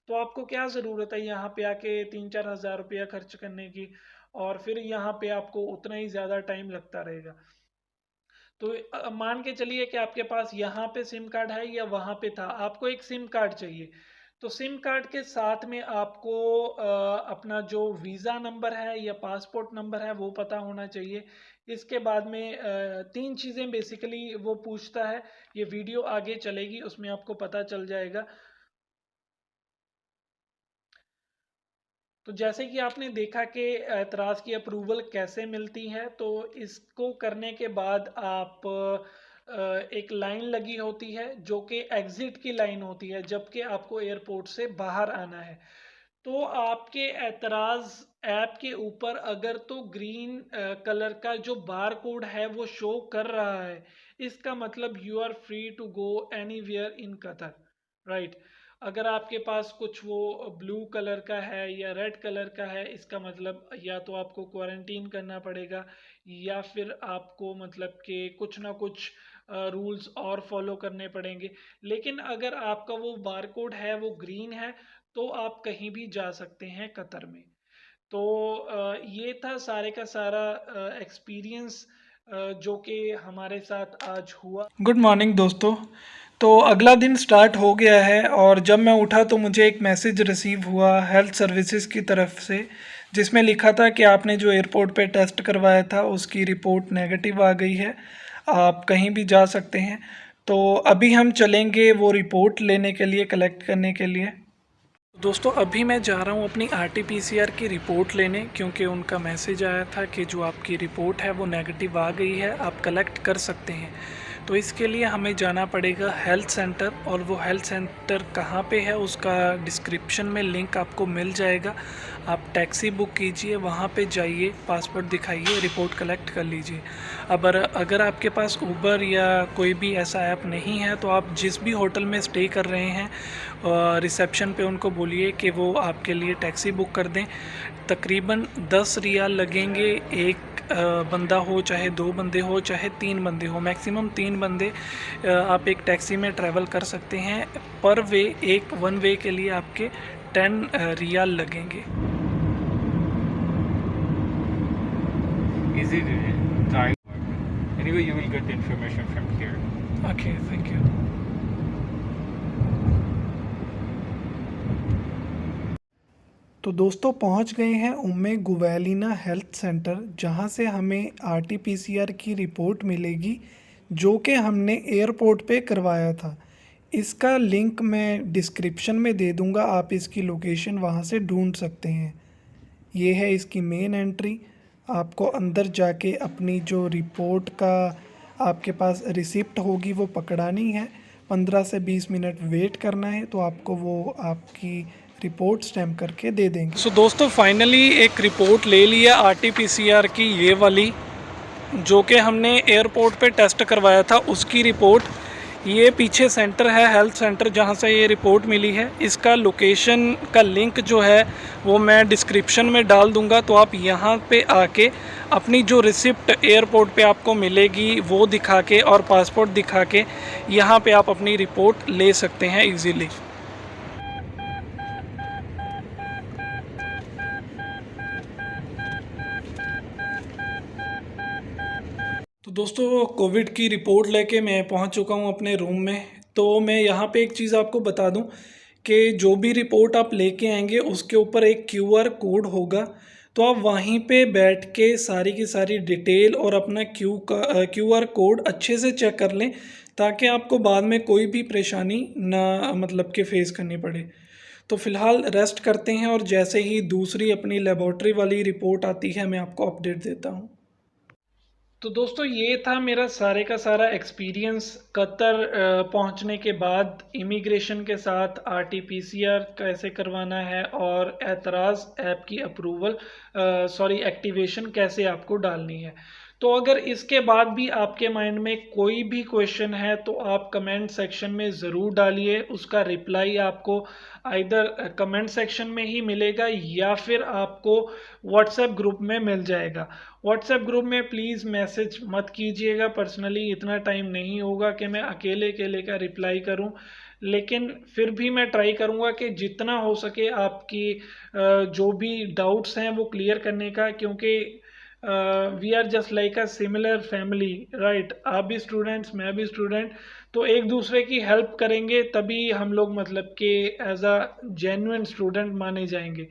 तो आपको क्या ज़रूरत है यहाँ पे आके 3-4 हज़ार रुपया खर्च करने की, और फिर यहाँ पे आपको उतना ही ज़्यादा टाइम लगता रहेगा। तो मान के चलिए कि आपके पास यहाँ पे सिम कार्ड है या वहाँ पे था, आपको एक सिम कार्ड चाहिए। तो सिम कार्ड के साथ में आपको अपना जो वीज़ा नंबर है या पासपोर्ट नंबर है वो पता होना चाहिए। इसके बाद में 3 चीज़ें बेसिकली वो पूछता है। ये वीडियो आगे चलेगी, उसमें आपको पता चल जाएगा। तो जैसे कि आपने देखा कि एतराज़ की अप्रूवल कैसे मिलती है, तो इसको करने के बाद आप एक लाइन लगी होती है जो कि एग्ज़िट की लाइन होती है, जबकि आपको एयरपोर्ट से बाहर आना है। तो आपके एतराज़ ऐप के ऊपर अगर तो ग्रीन कलर का जो बार कोड है वो शो कर रहा है, इसका मतलब you are free to go anywhere in Qatar, right. अगर आपके पास कुछ वो ब्लू कलर का है या रेड कलर का है, इसका मतलब या तो आपको क्वारंटीन करना पड़ेगा, या फिर आपको मतलब कि कुछ ना कुछ रूल्स और फॉलो करने पड़ेंगे। लेकिन अगर आपका वो बार कोड है वो ग्रीन है, तो आप कहीं भी जा सकते हैं कतर में। तो ये था सारे का सारा एक्सपीरियंस जो कि हमारे साथ आज हुआ। गुड मॉर्निंग दोस्तों। तो अगला दिन स्टार्ट हो गया है और जब मैं उठा तो मुझे एक मैसेज रिसीव हुआ हेल्थ सर्विसेज की तरफ से, जिसमें लिखा था कि आपने जो एयरपोर्ट पे टेस्ट करवाया था उसकी रिपोर्ट नेगेटिव आ गई है, आप कहीं भी जा सकते हैं। तो अभी हम चलेंगे वो रिपोर्ट लेने के लिए, कलेक्ट करने के लिए। दोस्तों अभी मैं जा रहा हूँ अपनी RT-PCR की रिपोर्ट लेने, क्योंकि उनका मैसेज आया था कि जो आपकी रिपोर्ट है वो नेगेटिव आ गई है, आप कलेक्ट कर सकते हैं। तो इसके लिए हमें जाना पड़ेगा हेल्थ सेंटर, और वो हेल्थ सेंटर कहाँ पे है उसका डिस्क्रिप्शन में लिंक आपको मिल जाएगा। आप टैक्सी बुक कीजिए, वहाँ पे जाइए, पासपोर्ट दिखाइए, रिपोर्ट कलेक्ट कर लीजिए। अब अगर आपके पास ऊबर या कोई भी ऐसा ऐप नहीं है तो आप जिस भी होटल में स्टे कर रहे हैं रिसेप्शन पे उनको बोलिए कि वो आपके लिए टैक्सी बुक कर दें। तकरीबन 10 रियाल लगेंगे, एक बंदा हो, चाहे 2 बंदे हो, चाहे 3 बंदे हो, मैक्सिमम 3 बंदे आप एक टैक्सी में ट्रैवल कर सकते हैं। पर वे एक वन वे के लिए आपके 10 रियाल लगेंगे। Easy to try. Anyway, you will get the information from here. Okay, thank you. तो दोस्तों पहुंच गए हैं उम्मे गुवैलिना हेल्थ सेंटर, जहां से हमें RT-PCR की रिपोर्ट मिलेगी जो कि हमने एयरपोर्ट पे करवाया था। इसका लिंक मैं डिस्क्रिप्शन में दे दूंगा, आप इसकी लोकेशन वहां से ढूंढ सकते हैं। ये है इसकी मेन एंट्री। आपको अंदर जाके अपनी जो रिपोर्ट का आपके पास रिसिप्ट होगी वो पकड़ानी है, 15 से 20 मिनट वेट करना है, तो आपको वो आपकी रिपोर्ट स्टैम्प करके दे देंगे। सो दोस्तों फाइनली एक रिपोर्ट ले लिया RT-PCR की, ये वाली जो कि हमने एयरपोर्ट पे टेस्ट करवाया था उसकी रिपोर्ट। ये पीछे सेंटर है हेल्थ सेंटर जहाँ से ये रिपोर्ट मिली है। इसका लोकेशन का लिंक जो है वो मैं डिस्क्रिप्शन में डाल दूँगा, तो आप यहाँ पे आके अपनी जो रिसिप्ट एयरपोर्ट पे आपको मिलेगी वो दिखा के और पासपोर्ट दिखा के यहाँ पे आप अपनी रिपोर्ट ले सकते हैं ईज़िली। तो दोस्तों कोविड की रिपोर्ट लेके मैं पहुंच चुका हूं अपने रूम में। तो मैं यहां पे एक चीज़ आपको बता दूं कि जो भी रिपोर्ट आप लेके आएंगे उसके ऊपर एक QR कोड होगा, तो आप वहीं पे बैठ के सारी की सारी डिटेल और अपना QR कोड अच्छे से चेक कर लें, ताकि आपको बाद में कोई भी परेशानी ना मतलब कि फ़ेस करनी पड़े। तो फ़िलहाल रेस्ट करते हैं और जैसे ही दूसरी अपनी लेबॉर्ट्री वाली रिपोर्ट आती है मैं आपको अपडेट देता हूँ। तो दोस्तों ये था मेरा सारे का सारा एक्सपीरियंस कतर पहुंचने के बाद, इमिग्रेशन के साथ RT-PCR कैसे करवाना है और एतराज़ ऐप की अप्रूवल एक्टिवेशन कैसे आपको डालनी है। तो अगर इसके बाद भी आपके माइंड में कोई भी क्वेश्चन है तो आप कमेंट सेक्शन में ज़रूर डालिए, उसका रिप्लाई आपको आइदर कमेंट सेक्शन में ही मिलेगा या फिर आपको व्हाट्सएप ग्रुप में मिल जाएगा। व्हाट्सएप ग्रुप में प्लीज़ मैसेज मत कीजिएगा, पर्सनली इतना टाइम नहीं होगा कि मैं अकेले अकेले का रिप्लाई करूं, लेकिन फिर भी मैं ट्राई करूंगा कि जितना हो सके आपकी जो भी डाउट्स हैं वो क्लियर करने का, क्योंकि we are just like a similar family, right. आप भी स्टूडेंट्स, मैं भी स्टूडेंट, तो एक दूसरे की हेल्प करेंगे तभी हम लोग मतलब कि एज अ जेन्युइन स्टूडेंट माने जाएंगे।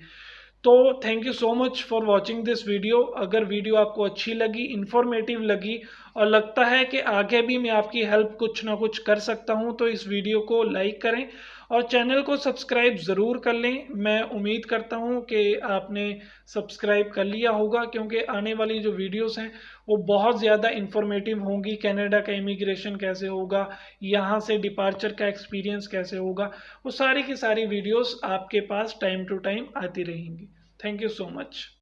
तो thank you so much for watching this video. अगर वीडियो आपको अच्छी लगी, इन्फॉर्मेटिव लगी और लगता है कि आगे भी मैं आपकी हेल्प कुछ ना कुछ कर सकता हूं, तो इस वीडियो को लाइक करें और चैनल को सब्सक्राइब ज़रूर कर लें। मैं उम्मीद करता हूं कि आपने सब्सक्राइब कर लिया होगा, क्योंकि आने वाली जो वीडियोस हैं वो बहुत ज़्यादा इन्फॉर्मेटिव होंगी। कनाडा का इमिग्रेशन कैसे होगा, यहाँ से डिपार्चर का एक्सपीरियंस कैसे होगा, वो सारी की सारी वीडियोस आपके पास टाइम टू टाइम आती रहेंगी। Thank you so much.